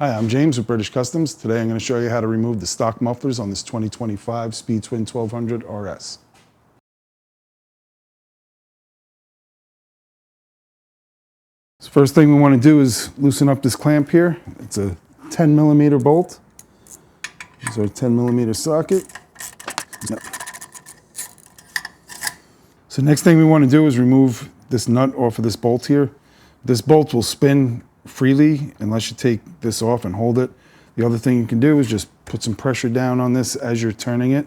Hi, I'm James with British Customs. Today I'm going to show you how to remove the stock mufflers on this 2025 Speed Twin 1200 RS. So first thing we want to do is loosen up this clamp here. It's a 10 millimeter bolt. This is our 10 millimeter socket. Yep. So next thing we want to do is remove this nut off of this bolt here. This bolt will spin freely unless you take this off and hold it. The other thing you can do is just put some pressure down on this as you're turning it,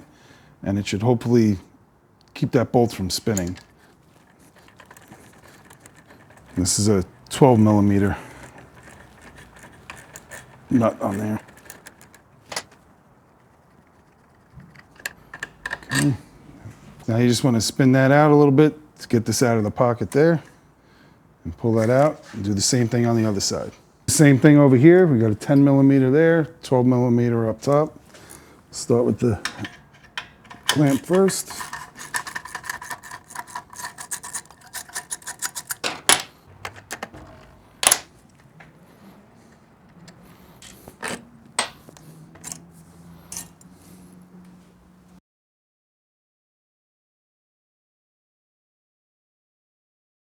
and it should hopefully keep that bolt from spinning. This is a 12 millimeter nut on there. Okay. Now you just want to spin that out a little bit to get this out of the pocket there, and pull that out and do the same thing on the other side. Same thing over here. We got a 10 millimeter there, 12 millimeter up top. Start with the clamp first.